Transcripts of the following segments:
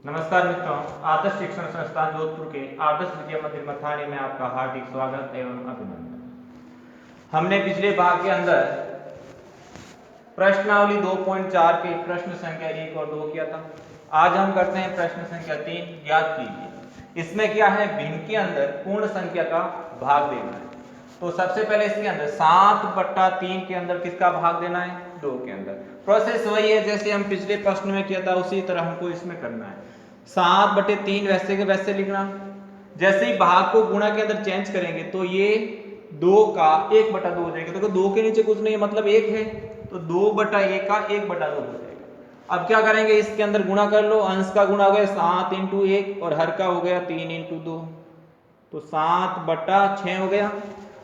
नमस्कार मित्रों, आदर्श शिक्षण संस्थान जोधपुर के आदर्श विद्या मंदिर मथानी में आपका हार्दिक स्वागत एवं अभिनंदन। हमने पिछले भाग के अंदर प्रश्नावली 2.4 के प्रश्न संख्या 1 और 2 किया था। आज हम करते हैं प्रश्न संख्या 3, ज्ञात कीजिए। इसमें क्या है, भिन्न के अंदर पूर्ण संख्या का भाग देना है। तो सबसे पहले इसके अंदर 7/3 के अंदर किसका भाग देना है, 2 के अंदर। प्रोसेस वही है जैसे हम पिछले प्रश्न में किया था, उसी तरह हमको इसमें करना है। 7/3 वैसे के वैसे लिखना। जैसे ही भाग को गुणा के अंदर चेंज करेंगे तो ये 2 का 1/2 हो जाएगा। देखो 2 के नीचे कुछ नहीं है, मतलब 1 है, तो 2/1 का 1/2 हो जाएगा। अब क्या करेंगे, इसके अंदर गुणा कर लो। अंश का गुणा हो गया 7 × 1 और हर का हो गया 3 × 2, तो 7/6 हो गया।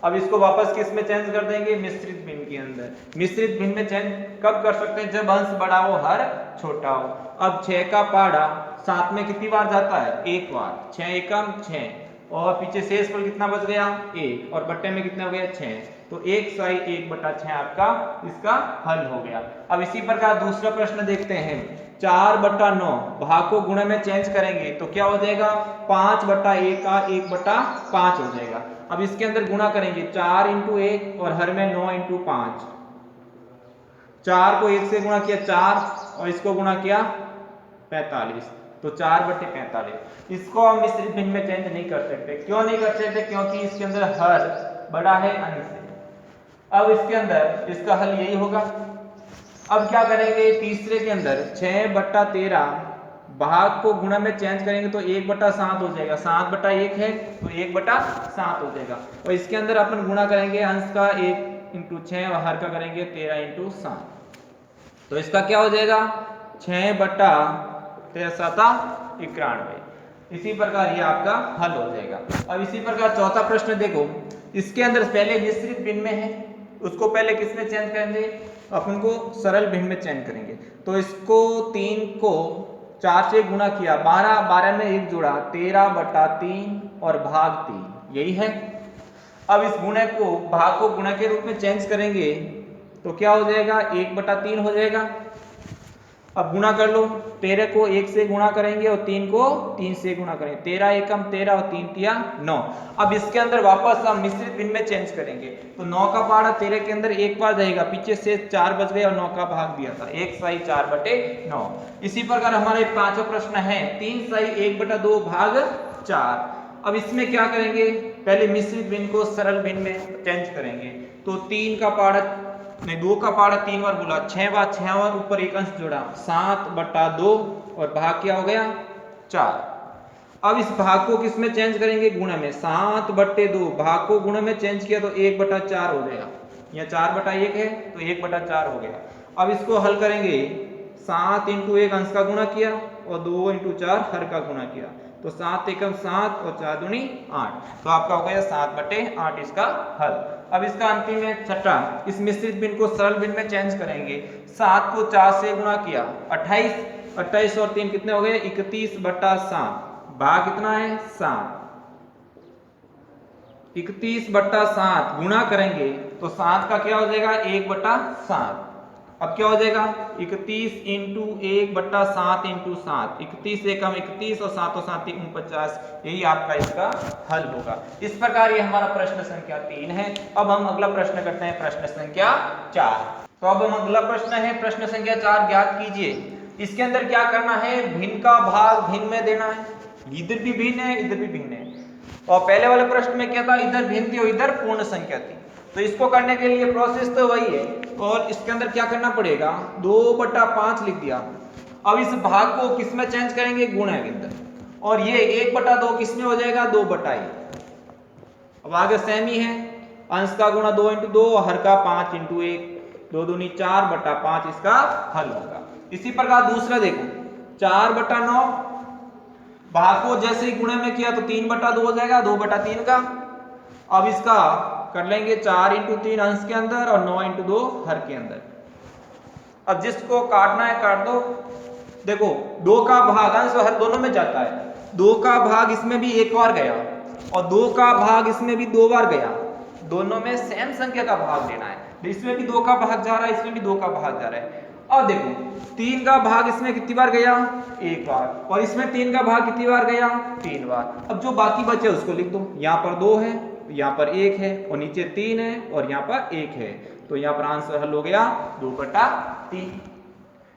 अब इसको वापस किस में चेंज कर देंगे, मिश्रित भिन्न के अंदर। मिश्रित भिन्न में चेंज कब कर सकते हैं, जब अंश बड़ा हो हर छोटा हो। अब 6 का पहाड़ा 7 में कितनी बार जाता है, 1 बार। 6 एकम 6 और पीछे शेष पर कितना बच गया, 1, और बट्टे में कितना हो गया, 6। तो 1 साई 1/6 आपका इसका हल हो गया। अब इसी प्रकार दूसरा प्रश्न देखते हैं। 4/9 भाग को गुणे में चेंज करेंगे तो क्या हो जाएगा, 5/1 का 1/5 हो जाएगा। अब इसके अंदर गुणा करेंगे 4 × 1 और हर में 9 × 5। 4 को 1 से गुणा किया 4 और इसको गुणा किया 45, तो 4/45। इसको हम मिश्रित भिन्न में चेंज नहीं कर सकते। क्यों नहीं कर सकते, क्योंकि इसके अंदर हर बड़ा है अंश से। अब इसके अंदर इसका हल यही होगा। अब क्या करेंगे, तीसरे के अंदर 6/13 भाग को गुणा में चेंज करेंगे तो 1/7 हो जाएगा। 7/1 है तो 1/7 हो जाएगा। और इसके अंदर अपन गुणा करेंगे अंश का 1 × 6 और हर का करेंगे 13 × 7, तो इसका क्या हो जाएगा, 6/13 इसी प्रकार ये आपका हल हो जाएगा। अब इसी प्रकार चौथा प्रश्न देखो। इसके अंदर पहले मिश्रित भिन्न में है, उसको पहले किस में चेंज करेंगे, अपन को सरल भिन्न में चेंज करेंगे। तो इसको 3 को 4 से गुणा किया, 12 में 1 जोड़ा, 13/3 और भाग 3, यही है। अब इस गुणे को भाग को गुणा के रूप में चेंज करेंगे तो क्या हो जाएगा, 1/3 हो जाएगा। अब गुणा कर लो, 13 को 1 से गुणा करेंगे और 3 को 3 से गुणा करेंगे, 13 एकम 13 और 3 तिया 9। अब इसके अंदर वापस हम मिश्रित भिन्न में चेंज करेंगे तो 9 का पहाड़ा 13 के अंदर 1 बार जाएगा, पीछे से 4 बच गए और 9 का भाग दिया था, 1 साई 4/9। इसी प्रकार हमारा एक पांचवा प्रश्न है, 3 साई 1/2 भाग 4। अब इसमें क्या करेंगे, पहले मिश्रित भिन्न को सरल भिन्न में चेंज करेंगे। तो 3 का पहाड़ा नहीं, 2 का पहाड़ा 3 बार बोला, 6 बार 6 बार ऊपर एक अंश जोड़ा, 7/2 और भाग क्या हो गया, 4। अब इस भाग को किस में चेंज करेंगे, गुणा में। 7/2 भाग को गुणा में चेंज किया तो 1/4 हो जाएगा। यह 4/1 है तो 1/4 हो गया। अब इसको हल करेंगे, 7 × 1 अंश का गुणा किया और 2 × 4 हर का गुणा किया, तो 7 एकम 7 और 4 दूनी 8, तो आपका हो गया 7/8 इसका हल। अब इसका अंतिम है छठा, इस मिश्रित भिन्न को सरल भिन्न में चेंज करेंगे। 7 को 4 से गुणा किया, 28 और 3 कितने हो गए, 31/7, भाग कितना है, 7। 31/7 गुणा करेंगे तो 7 का क्या हो जाएगा, 1/7। अब क्या हो जाएगा, 31 × 1/7 × 7, 31 एकम 31 और 7 और 7 49, यही आपका इसका हल होगा। इस प्रकार ये हमारा प्रश्न संख्या 3 है। अब हम अगला प्रश्न करते हैं, प्रश्न संख्या 4। तो अब हम अगला प्रश्न है प्रश्न संख्या 4, ज्ञात कीजिए। इसके अंदर क्या करना है, भिन्न का भाग भिन्न में देना है। इधर भी भिन्न है, इधर भी भिन्न है। और पहले वाले प्रश्न में क्या था, इधर भिन्न थी और इधर पूर्ण संख्या थी। तो इसको करने के लिए प्रोसेस तो वही है। और इसके अंदर क्या करना पड़ेगा, 2/5 लिख दिया। अब इस भाग को किस में चेंज करेंगे, गुणा के अंदर, और ये 1/2 किस में हो जाएगा, 2/1। अब आगे सेम ही है, अंश का गुणा 2 × 2 और हर का 5 × 1, 2 दूनी 4/5 इसका हल होगा। इसी प्रकार दूसरा देखो, 4/9 भाग को जैसे ही गुणे में किया तो 3/2 हो जाएगा, 2/3 का। अब इसका कर लेंगे 4 × 3 अंश के अंदर और 9 × 2 हर के अंदर। अब जिसको काटना है काट दो। देखो 2 का भाग अंश और हर दोनों में जाता है, 2 का भाग इसमें भी 1 बार गया और 2 का भाग इसमें भी 2 बार गया। दोनों में सेम संख्या का भाग लेना है, इसमें भी 2 का भाग जा रहा है, इसमें भी 2 का भाग जा रहा है। अब देखो 3 का भाग इसमें कितनी बार गया, एक बार, और इसमें 3 का भाग कितनी बार गया, 3 बार। अब जो बाकी बचे उसको लिख दो, यहाँ पर 2 है, यहाँ पर 1 है, और नीचे 3 है, और यहाँ पर 1 है, तो यहाँ पर आंसर हल हो गया 2/3।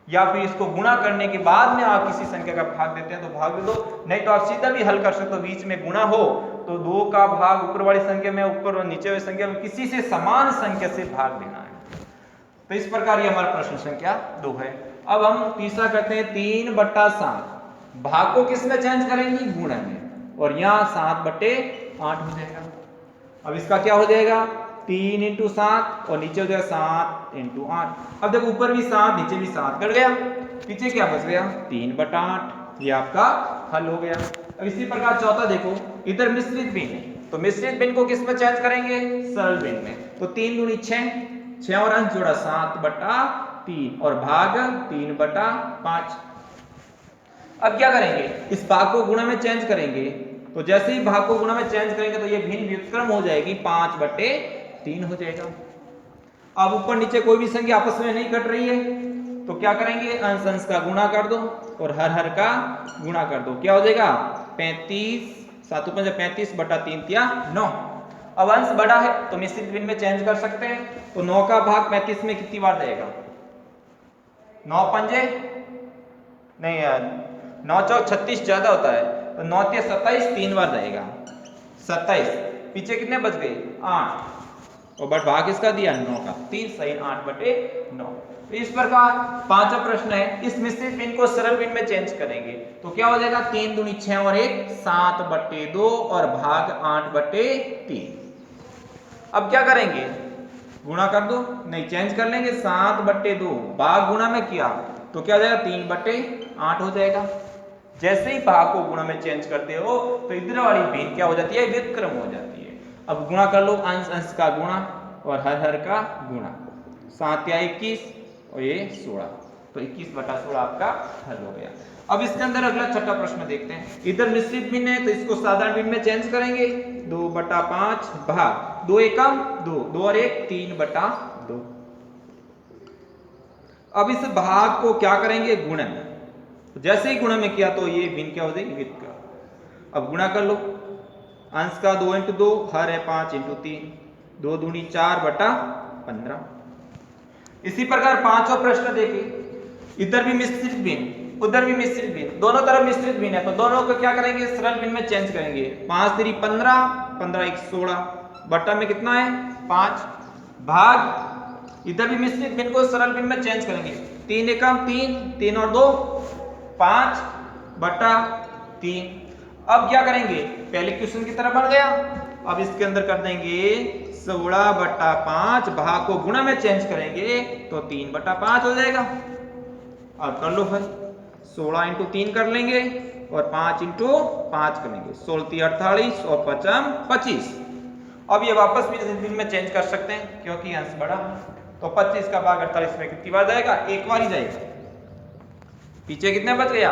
या फिर इसको गुणा करने के बाद में आप किसी संख्या का भाग देते हैं तो भाग दे दो, नहीं तो आप सीधा भी हल कर सकते हो। बीच में गुणा हो तो 2 का भाग ऊपर वाली संख्या में, ऊपर और नीचे वाली संख्या में किसी से समान संख्या से भाग देना है। तो इस प्रकार ये हमारा प्रश्न संख्या 2 है। अब हम तीसरा करते हैं 3/7। भाग को किस में चेंज करेंगे, गुणा में, और यहाँ 7/8 हो जाएगा। अब इसका क्या हो जाएगा, 3 × 7 और नीचे हो जाएगा 7 × 8। अब देखो ऊपर भी 7 नीचे भी 7 कट गया, पीछे क्या बच गया, 3/8। ये आपका हल हो गया। अब इसी प्रकार चौथा देखो, इधर मिश्रित भिन्न है, तो मिश्रित भिन्न को किस में चेंज करेंगे, सरल भिन्न में। तो 3 × 6, 6 और अंश जोड़ा 7/3 और भाग 3/5। अब क्या करेंगे, इस भाग को गुणा में चेंज करेंगे, तो जैसे ही भाग को गुणा में चेंज करेंगे तो ये भिन्न व्युत्क्रम हो जाएगी, 5/3 हो जाएगा। अब ऊपर नीचे कोई भी संख्या आपस में नहीं कट रही है, तो क्या करेंगे, अंश अंश का गुणा कर दो और हर हर का गुणा कर दो, क्या हो जाएगा 35, 7 × 5 = 35/3 × 9। अब अंश बड़ा है तो मिश्रित भिन्न में चेंज कर सकते हैं, तो 9 का भाग 35 में कितनी बार जाएगा, 9 पंजे नहीं यार, 9 चौक 36 ज्यादा होता है, तो 9 के 27 3 बार जाएगा, 27। पीछे कितने बच गए, 8, और बट भाग इसका दिया 9 का, 3 सही 8/9। तो इस प्रकार पांचवा प्रश्न है, इस मिश्रित भिन्न को सरल भिन्न में चेंज करेंगे, तो क्या हो जाएगा, 3 दूनी 6 और 1 7/2 और भाग 8/3। अब क्या करेंगे, गुणा कर दो, नहीं चेंज कर लेंगे, 7/2 भाग गुणा में किया तो क्या हो जाएगा, 3/8 हो जाएगा। जैसे ही भाग को गुणा में चेंज करते हो तो इधर वाली भिन्न क्या हो जाती है, व्युत्क्रम हो जाती है। अब गुणा कर लो, अंश अंश का गुणा और हर हर का गुणा, 7 या 21 और ये 16, तो 21/16 आपका हल हो गया। अब इसके अंदर अगला छठा प्रश्न देखते हैं, इधर मिश्रित भिन्न है तो इसको साधारण भिन्न में चेंज करेंगे, 2/5 भाग 2 एकम 2, 2 और 1 3/2। अब इस भाग को क्या करेंगे, गुणन, जैसे ही गुणा में किया तो ये भिन्न क्या हो जाएगी, व्युत्क्रम। अब गुणा कर लो, अंश का 2 × 2, हर है 5 × 3, 2 दूनी 4/15। इसी प्रकार पांचवा प्रश्न देखिए, इधर भी मिश्रित भिन्न उधर भी मिश्रित भिन्न, दोनों तरफ मिश्रित भिन्न है, तो दोनों को क्या करेंगे, सरल भिन्न में चेंज करेंगे। 5 × 3 = 15, 15 × 1 = 16, बटा में कितना है 5, भाग इधर भी मिश्रित भिन्न को सरल भिन्न में चेंज करेंगे, 3 एकम 3, 3 और 2 5/3। अब क्या करेंगे, पहले क्वेश्चन की तरह बन गया, अब इसके अंदर कर देंगे 16/5, भाग को गुणा में चेंज करेंगे तो 3/5 हो जाएगा। अब कर लो फिर, 16 × 3 कर लेंगे और 5 × 5 करेंगे, 16 × 48 और 5 × 25। अब ये वापस भी भिन्न में चेंज कर सकते हैं क्योंकि अंश बड़ा, तो 25 का भाग 48 में कितनी बार जाएगा, एक बार ही जाएगा। पीछे कितने बच गया,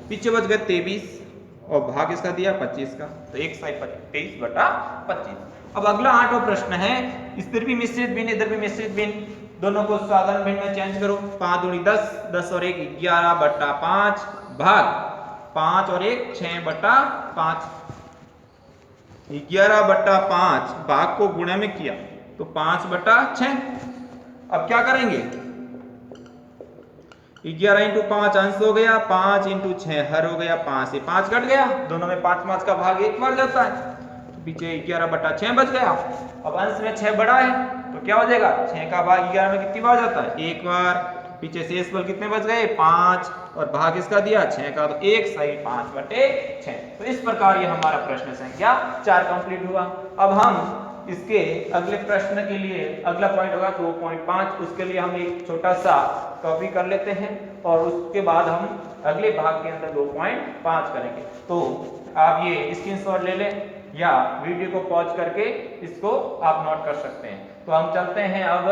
पीछे बच गए 23 और भाग इसका दिया 25 का, तो 1 सही 23/25। अब अगला 8वां प्रश्न है, इधर भी मिश्रित भिन्न इधर भी मिश्रित भिन्न, दोनों को साधारण भिन्न में चेंज करो, 5 दूनी 10, 10 और 1 11/5 भाग 5 और 1 6/5, 11/5 भाग को गुणा में किया तो 5/6। अब क्या करेंगे, 11 × 5 अंश हो गया, 5 × 6 हर हो गया, 5 से 5 कट गया, दोनों में 5 का भाग एक बार जाता है, तो पीछे 11/6 बच गया। अब अंश में 6 बड़ा है तो क्या हो जाएगा, 6 का भाग 11 में कितनी बार जाता है, एक बार। पीछे शेष बल कितने बच गए 5 और भाग इसका दिया 6 का, तो 1 सही 5/6। तो इस प्रकार ये हमारा प्रश्न संख्या 4 कंप्लीट हुआ। अब हम इसके अगले प्रश्न के लिए अगला पॉइंट होगा 2.5, उसके लिए हम एक छोटा सा कॉपी कर लेते हैं और उसके बाद हम अगले भाग के अंदर 2.5 करेंगे। तो आप ये स्क्रीनशॉट ले लें या वीडियो को पॉज करके इसको आप नोट कर सकते हैं। तो हम चलते हैं अब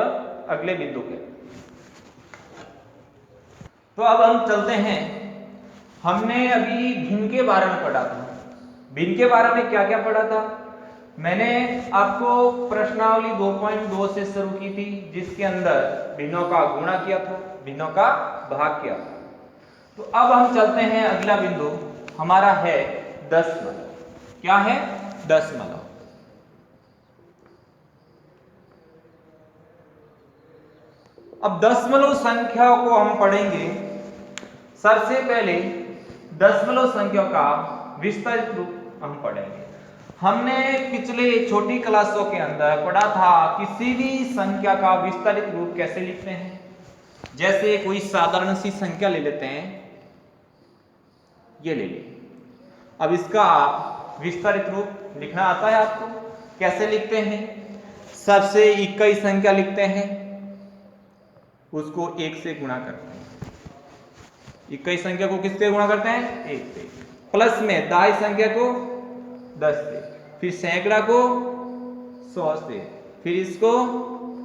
अगले बिंदु पे। तो अब हम चलते हैं, हमने अभी भिन्न के बारे में पढ़ा था। भिन्न के बारे में क्या क्या पढ़ा था, मैंने आपको प्रश्नावली 2.2 से शुरू की थी, जिसके अंदर भिन्नों का गुणा किया था, भिन्नों का भाग किया था। तो अब हम चलते हैं, अगला बिंदु हमारा है दशमलव। क्या है? दशमलव। अब दशमलव संख्या को हम पढ़ेंगे। सबसे पहले दशमलव संख्या का विस्तारित रूप हम पढ़ेंगे। हमने पिछले छोटी क्लासों के अंदर पढ़ा था किसी भी संख्या का विस्तारित रूप कैसे लिखते हैं। जैसे कोई साधारण सी संख्या ले लेते हैं, ये ले लीजिए। अब इसका आप विस्तारित रूप लिखना आता है आपको? कैसे लिखते हैं? सबसे इकाई संख्या लिखते हैं, उसको 1 से गुणा करते हैं। इकाई संख्या को किससे गुणा करते हैं? 1 से। प्लस में दाई संख्या को 10 से, फिर सैकड़ा को 100 से, फिर इसको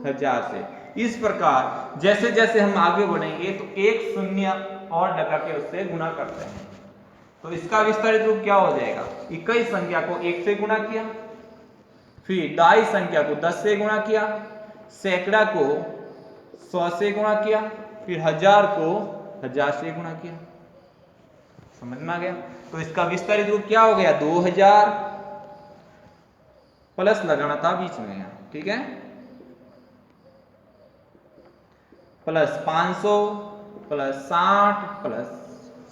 1000 से। इस प्रकार जैसे जैसे हम आगे बढ़ेंगे तो एक शून्य और लगा के उससे गुणा करते हैं। तो इसका विस्तारित रूप क्या हो जाएगा? इकाई संख्या को 1 से गुणा किया, फिर दाई संख्या को 10 से गुणा किया, सैकड़ा को 100 से गुणा किया, फिर 1000 को 1000 से गुणा किया। समझ में आ गया? तो इसका विस्तारित रूप क्या हो गया? 2000 प्लस लगाना था बीच में यहाँ, ठीक है, प्लस 500 प्लस 60 प्लस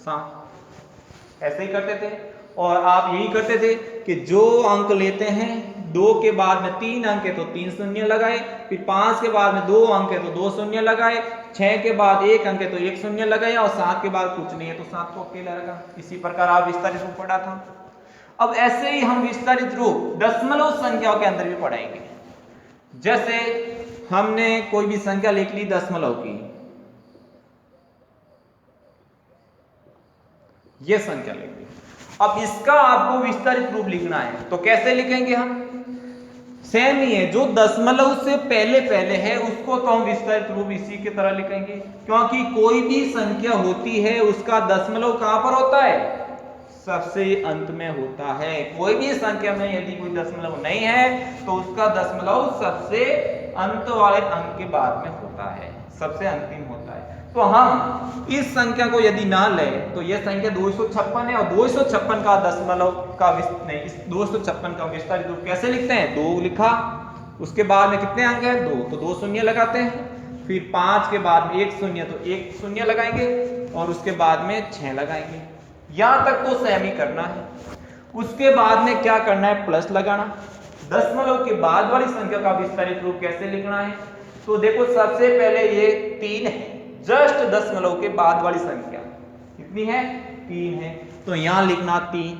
60, ऐसे ही करते थे। और आप यही करते थे कि जो अंक लेते हैं, 2 के बाद में 3 अंक है तो 3 शून्य लगाए, फिर 5 के बाद में 2 अंक है तो 2 शून्य लगाए, 6 के बाद 1 अंक है तो 1 शून्य लगाया, और 7 के बाद कुछ नहीं है तो 7 को अकेला लगा। इसी प्रकार आप विस्तारित रूप पढ़ा था। अब ऐसे ही हम विस्तारित रूप दशमलव संख्याओं के अंदर भी पढ़ाएंगे। जैसे हमने कोई भी संख्या लिख ली दशमलव की, यह संख्या लिख ली। अब इसका आपको विस्तारित रूप लिखना है, तो कैसे लिखेंगे हम? सेम ही है, जो दशमलव से पहले पहले है उसको तो हम विस्तारित रूप इसी की तरह लिखेंगे, क्योंकि कोई भी संख्या होती है उसका दशमलव कहां पर होता है? सबसे अंत में होता है। कोई भी संख्या में यदि कोई दशमलव नहीं है तो उसका दशमलव सबसे अंत वाले अंक के बाद में होता है, सबसे अंतिम होता है। तो हम इस संख्या को यदि ना लें तो यह संख्या 256 है, और 256 का दशमलव का 256 का विस्तारित रूप कैसे लिखते हैं? 2 लिखा, उसके बाद में कितने अंक है? 2, तो 2 शून्य लगाते हैं, फिर 5 के बाद में 1 शून्य तो 1 शून्य लगाएंगे, और उसके बाद में 6 लगाएंगे। यहां तक तो सेम ही करना है। उसके बाद में क्या करना है? प्लस लगाना। दशमलव के बाद वाली संख्या का विस्तारित रूप कैसे लिखना है? तो देखो, सबसे पहले ये 3 है, जस्ट दशमलव के बाद वाली संख्या कितनी है? 3 है, तो यहां लिखना 3।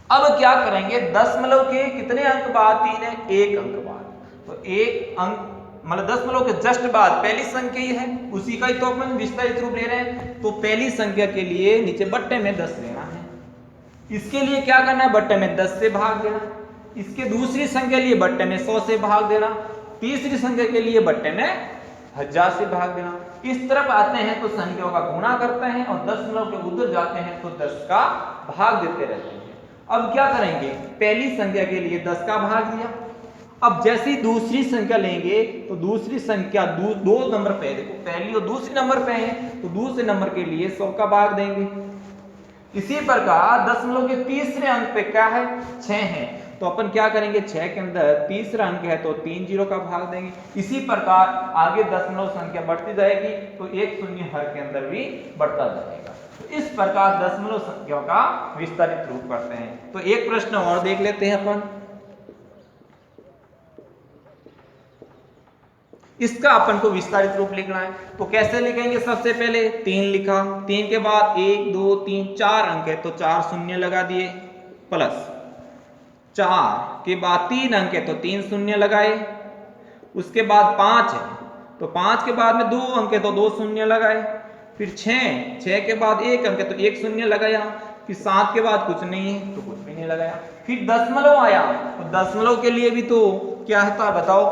अब क्या करेंगे? दशमलव के कितने अंक बाद 3 है? 1 अंक बाद। तो 1 अंक मतलब दशमलव के जस्ट बाद पहली संख्या ही है, उसी का ही तो अपन विस्तारित रूप ले रहे हैं। तो पहली संख्या के लिए नीचे बट्टे में 10 लेना है। इसके लिए क्या करना है? बट्टे में 10 से भाग देना। इसके दूसरी संख्या के लिए बट्टे में 100 से भाग देना। तीसरी संख्या के लिए बट्टे में 1000 से भाग देना। इस तरफ आते हैं तो संख्याओं का गुणा करते हैं, और दशमलव के उधर जाते हैं तो 10 का भाग देते रहते हैं। अब क्या करेंगे? पहली संख्या के लिए 10 का भाग दिया। अब जैसे ही दूसरी संख्या लेंगे तो दूसरी संख्या 2 नंबर पे, देखो पहली और दूसरी नंबर पे है, तो दूसरे नंबर के लिए 100 का भाग देंगे। इसी प्रकार दशमलव के तीसरे अंक पे क्या है? 6 है, तो अपन क्या करेंगे? 6 के अंदर तीसरा अंक है तो 3 0 का भाग देंगे। इसी प्रकार आगे दशमलव संख्या बढ़ती जाएगी तो 1 शून्य हर के अंदर भी बढ़ता जाएगा। तो इस प्रकार दशमलव संख्याओं का विस्तारित रूप करते हैं। तो एक प्रश्न और देख लेते हैं अपन। इसका अपन को विस्तारित रूप लिखना है, तो कैसे लिखेंगे? सबसे पहले 3 लिखा, 3 के बाद 1 2 3 4 अंक है तो 4 शून्य लगा दिए, प्लस 4 के बाद 3 अंक है तो 3 शून्य लगाए। उसके बाद 5 है तो 5 के बाद में 2 अंक है तो 2 शून्य लगाए। फिर 6 के बाद 1 अंक है तो 1 शून्य लगाया। फिर 7 के बाद कुछ नहीं है तो कुछ भी नहीं लगाया। फिर दशमलव आया, तो दशमलव के लिए भी तो क्या था बताओ?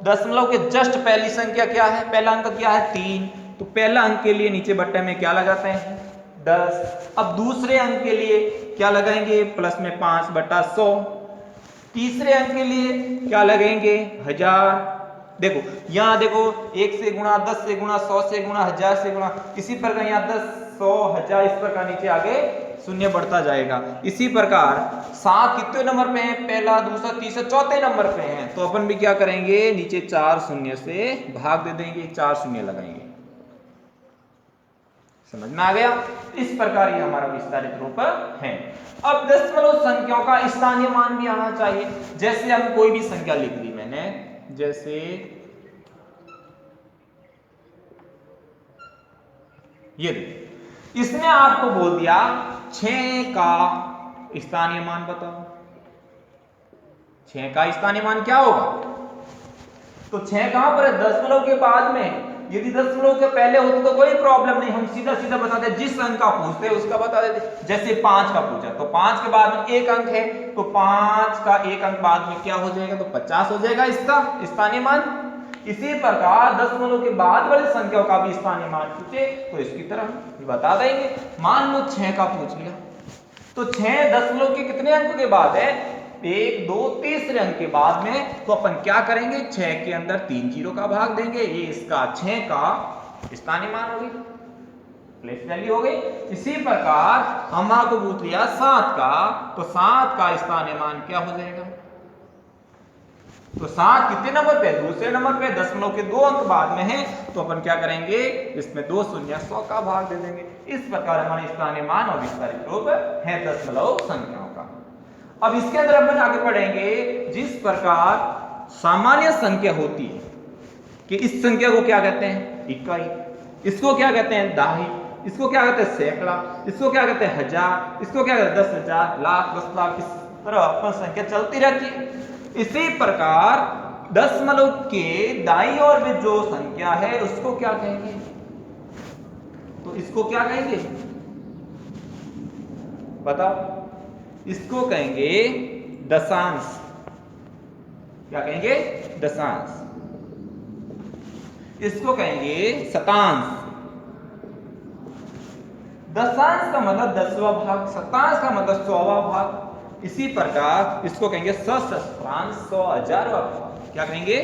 दशमलव के जस्ट पहली संख्या क्या है? पहला अंक क्या है? 3, तो पहला अंक के लिए नीचे बट्टे में क्या लगाते हैं? 10। अब दूसरे अंक के लिए क्या लगाएंगे? प्लस में 5/100, तीसरे अंक के लिए क्या लगेंगे 1000। देखो यहाँ देखो 1 से गुणा, 10 से गुणा, 100 से गुणा, 1000 से गुणा, इसी प्रकार यहाँ 10, 100, 1000 इस प्रकार नीचे आगे शून्य बढ़ता जाएगा। इसी प्रकार 7 कितने नंबर पे है, पहला, दूसरा, तीसरा, चौथे नंबर पे है, तो अपन भी क्या करेंगे नीचे 4 शून्य से भाग दे देंगे, 4 शून्य लगाएंगे। समझ में आ गया? इस प्रकार ये हमारा विस्तारित रूप है। अब दशमलव संख्याओं का स्थानीय मान भी आना चाहिए। जैसे हम कोई भी संख्या लिख दी मैंने, जैसे ये इसने आपको बोल दिया 6 का स्थानीय मान बताओ। 6 का स्थानीय मान क्या होगा? तो 6 कहां पर है? दशमलव के बाद में। यदि दशमलव के पहले होते तो कोई प्रॉब्लम नहीं, हम सीधा सीधा बताते, जिस अंक का पूछते हैं उसका बता देते। जैसे 5 का पूछा तो 5 के बाद में एक अंक है, तो 5 का एक अंक बाद में क्या हो जाएगा, तो 50 हो जाएगा इसका स्थानीय मान। इसी प्रकार दशमलव के बाद वाली संख्याओं का भी स्थानीय मान पूछे तो इसकी तरह बता देंगे। मान लो 6 का पूछ लिया, तो 6 दशमलव के कितने अंक के बाद है, 1, 2, तीसरे अंक के बाद में, तो अपन क्या करेंगे 6 के अंदर 3 जीरो का भाग देंगे, ये इसका 6 का स्थानीय मान होगी, प्लेस वैल्यू हो गई। इसी प्रकार हम आपको पूछ लिया 7 का, तो 7 का स्थानीय मान क्या हो जाएगा, तो 7 कितने नंबर पे, दूसरे नंबर पे, दशमलव के 2 अंक बाद में है, तो अपन क्या करेंगे इसमें 2 शून्य 100 का भाग दे देंगे। इस प्रकार हमारे स्थानीय मान और विस्तारित रूप है दशमलव संख्याओं का। अब इसके अंदर अपन आगे पढ़ेंगे, जिस प्रकार सामान्य संख्या होती है कि इस संख्या को क्या कहते हैं इकाई, इसको क्या कहते हैं दहाई, इसको क्या कहते हैं सैकड़ा, इसको क्या कहते हैं हजार, इसको क्या कहते हैं 10,000, लाख, 10 लाख, इस तरह अपन संख्या चलती रहती है। इसी प्रकार दशमलव के दाईं ओर में जो संख्या है उसको क्या कहेंगे, तो इसको क्या कहेंगे बताओ, इसको कहेंगे दशांश। क्या कहेंगे दशांश। इसको कहेंगे शतांश। दशांश का मतलब 10वां भाग, शतांश का मतलब 100वां भाग। इसी प्रकार इसको कहेंगे सहस्त्रांश, 100 हजारवां भाग। क्या कहेंगे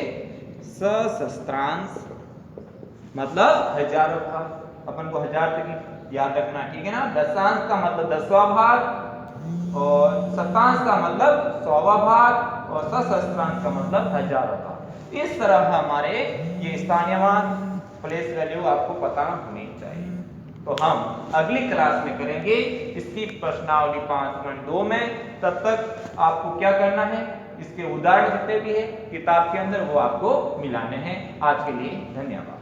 सहस्त्रांश मतलब हजारों भाग। अपन को 1000 तक याद रखना, ठीक है ना। दशांश का मतलब 10वां भाग और शतांश का मतलब 100वां भाग और सहस्त्रांश का मतलब हजारों भाग। इस तरह हमारे ये स्थानीय मान, प्लेस वैल्यू आपको पता होनी चाहिए। तो हम अगली क्लास में करेंगे इसकी प्रश्नावली 5.2 में। तब तक आपको क्या करना है, इसके उदाहरण जितने भी है किताब के अंदर वो आपको मिलाने हैं। आज के लिए धन्यवाद।